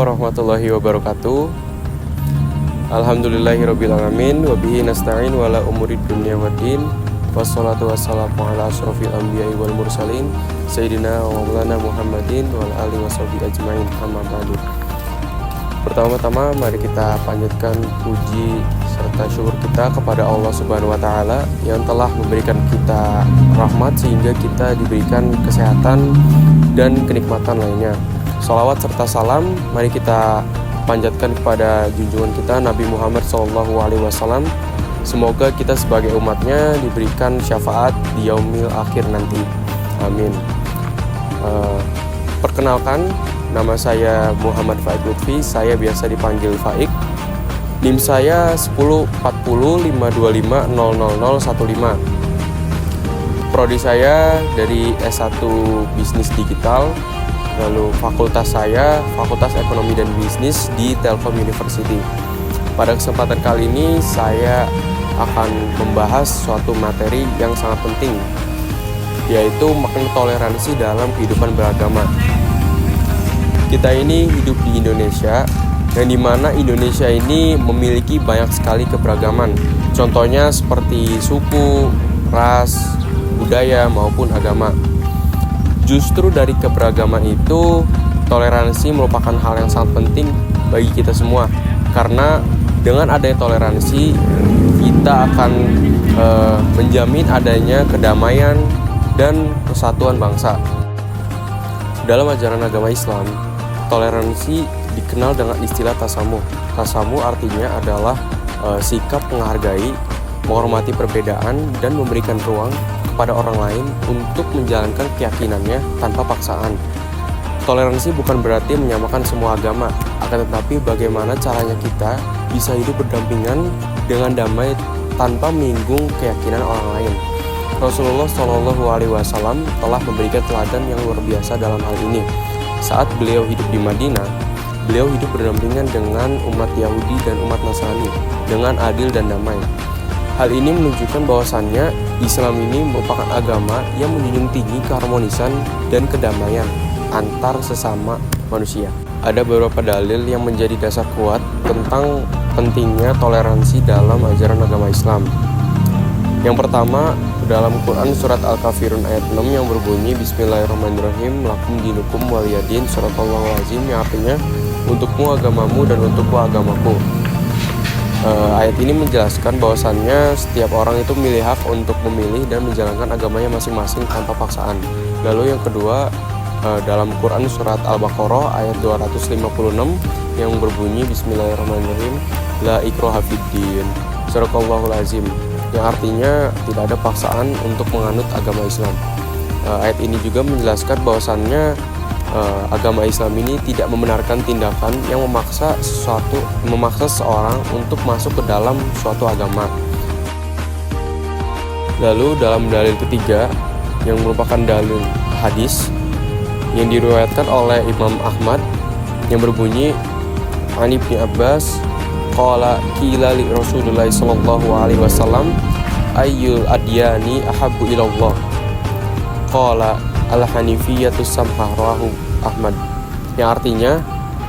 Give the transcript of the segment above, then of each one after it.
Warahmatullahi wabarakatuh. Alhamdulillahirrabbilalamin. Wabihi nasta'in wala umurid dunia waddin. Wassalatu wassalamu ala ashrafil anbiya'i wal mursalin Sayyidina wa maulana Muhammadin wal alihi washabihi ajmain, amma ba'du. Pertama-tama mari kita panjatkan puji serta syukur kita kepada Allah Subhanahu wa taala yang telah memberikan kita rahmat sehingga kita diberikan kesehatan dan kenikmatan lainnya. Shalawat serta salam mari kita panjatkan kepada junjungan kita Nabi Muhammad SAW. Semoga kita sebagai umatnya diberikan syafaat di yaumil akhir nanti. Amin. Perkenalkan, nama saya Muhammad Faik Lutfi. Saya biasa dipanggil Faik. NIM saya 104052500015. Prodi saya dari S1 Bisnis Digital. Lalu fakultas saya Fakultas Ekonomi dan Bisnis di Telkom University. Pada kesempatan kali ini saya akan membahas suatu materi yang sangat penting, yaitu makna toleransi dalam kehidupan beragama. Kita ini hidup di Indonesia, yang dimana Indonesia ini memiliki banyak sekali keberagaman. Contohnya seperti suku, ras, budaya maupun agama. Justru dari keberagaman itu, toleransi merupakan hal yang sangat penting bagi kita semua. Karena dengan adanya toleransi, kita akan menjamin adanya kedamaian dan persatuan bangsa. Dalam ajaran agama Islam, toleransi dikenal dengan istilah tasamuh. Tasamuh artinya adalah sikap menghargai, menghormati perbedaan, dan memberikan ruang kepada orang lain untuk menjalankan keyakinannya tanpa paksaan. Toleransi bukan berarti menyamakan semua agama, akan tetapi bagaimana caranya kita bisa hidup berdampingan dengan damai tanpa menyinggung keyakinan orang lain. Rasulullah SAW telah memberikan teladan yang luar biasa dalam hal ini. Saat beliau hidup di Madinah, beliau hidup berdampingan dengan umat Yahudi dan umat Nasrani dengan adil dan damai. Hal ini menunjukkan bahwasannya Islam ini merupakan agama yang menjunjung tinggi keharmonisan dan kedamaian antar sesama manusia. Ada beberapa dalil yang menjadi dasar kuat tentang pentingnya toleransi dalam ajaran agama Islam. Yang pertama, dalam Quran surat Al-Kafirun ayat 6 yang berbunyi Bismillahirrahmanirrahim, lakum dinukum waliyadin, suratallahul azim, yang artinya untukmu agamamu dan untukku agamaku. Ayat ini menjelaskan bahwasannya setiap orang itu memiliki hak untuk memilih dan menjalankan agamanya masing-masing tanpa paksaan. Lalu yang kedua, dalam Quran surat Al-Baqarah ayat 256 yang berbunyi Bismillahirrahmanirrahim, la ikraha fiddin, suratallahul azim, yang artinya tidak ada paksaan untuk menganut agama Islam. Ayat ini juga menjelaskan bahwasannya agama Islam ini tidak membenarkan tindakan yang memaksa seseorang untuk masuk ke dalam suatu agama. Lalu dalam dalil ketiga yang merupakan dalil hadis yang diriwayatkan oleh Imam Ahmad yang berbunyi An Ibnu Abbas qala qila li Rasulullah sallallahu alaihi wasallam ayyul adyani ahabbu ilallah qala al-hanifiyatu samhah, rawahu Ahmad. Yang artinya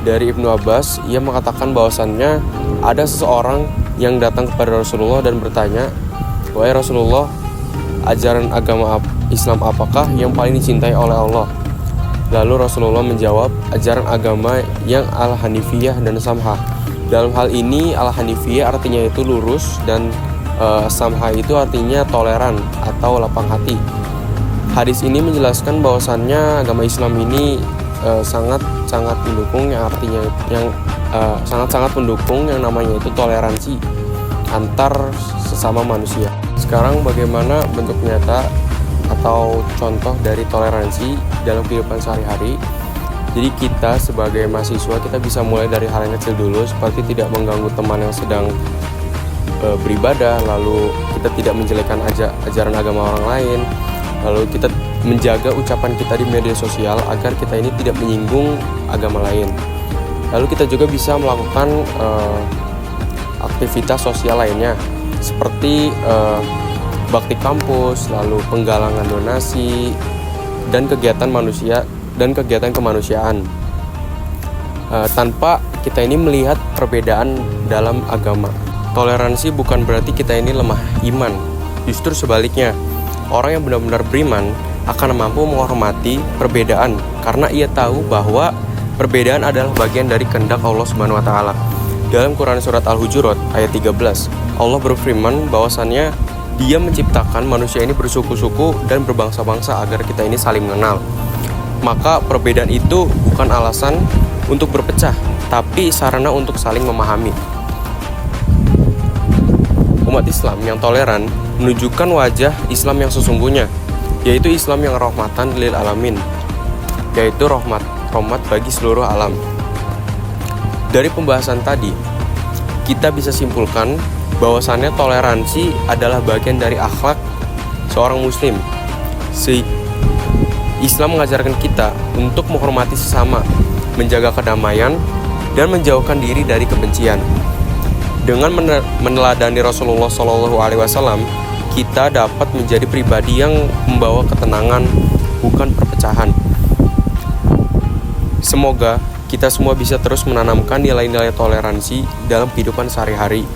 dari Ibnu Abbas, ia mengatakan bahwasannya ada seseorang yang datang kepada Rasulullah dan bertanya, wahai Rasulullah, ajaran agama Islam apakah yang paling dicintai oleh Allah? Lalu Rasulullah menjawab, ajaran agama yang al-hanifiyah dan samhah. Dalam hal ini al-hanifiyah artinya itu lurus dan samhah itu artinya toleran atau lapang hati. Hadis ini menjelaskan bahwasannya agama Islam ini sangat mendukung sangat mendukung yang namanya itu toleransi antar sesama manusia. Sekarang bagaimana bentuk nyata atau contoh dari toleransi dalam kehidupan sehari-hari? Jadi kita sebagai mahasiswa kita bisa mulai dari hal yang kecil dulu, seperti tidak mengganggu teman yang sedang beribadah, lalu kita tidak menjelekkan ajaran agama orang lain. Lalu kita menjaga ucapan kita di media sosial agar kita ini tidak menyinggung agama lain. Lalu kita juga bisa melakukan aktivitas sosial lainnya seperti bakti kampus, lalu penggalangan donasi, dan kegiatan kemanusiaan. tanpa kita ini melihat perbedaan dalam agama. Toleransi bukan berarti kita ini lemah iman. Justru sebaliknya, orang yang benar-benar beriman akan mampu menghormati perbedaan karena ia tahu bahwa perbedaan adalah bagian dari kehendak Allah Subhanahu wa taala. Dalam Quran surat Al-Hujurat ayat 13, Allah berfirman bahwasannya Dia menciptakan manusia ini bersuku-suku dan berbangsa-bangsa agar kita ini saling mengenal. Maka perbedaan itu bukan alasan untuk berpecah, tapi sarana untuk saling memahami. Umat Islam yang toleran menunjukkan wajah Islam yang sesungguhnya, yaitu Islam yang rahmatan lil alamin, yaitu rahmat bagi seluruh alam. Dari pembahasan tadi, kita bisa simpulkan bahwasannya toleransi adalah bagian dari akhlak seorang muslim. Islam mengajarkan kita untuk menghormati sesama, menjaga kedamaian, dan menjauhkan diri dari kebencian. Dengan meneladani Rasulullah SAW, kita dapat menjadi pribadi yang membawa ketenangan, bukan perpecahan. Semoga kita semua bisa terus menanamkan nilai-nilai toleransi dalam kehidupan sehari-hari,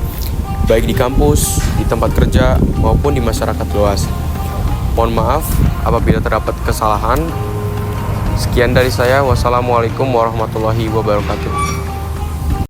baik di kampus, di tempat kerja, maupun di masyarakat luas. Mohon maaf apabila terdapat kesalahan. Sekian dari saya. Wassalamualaikum warahmatullahi wabarakatuh.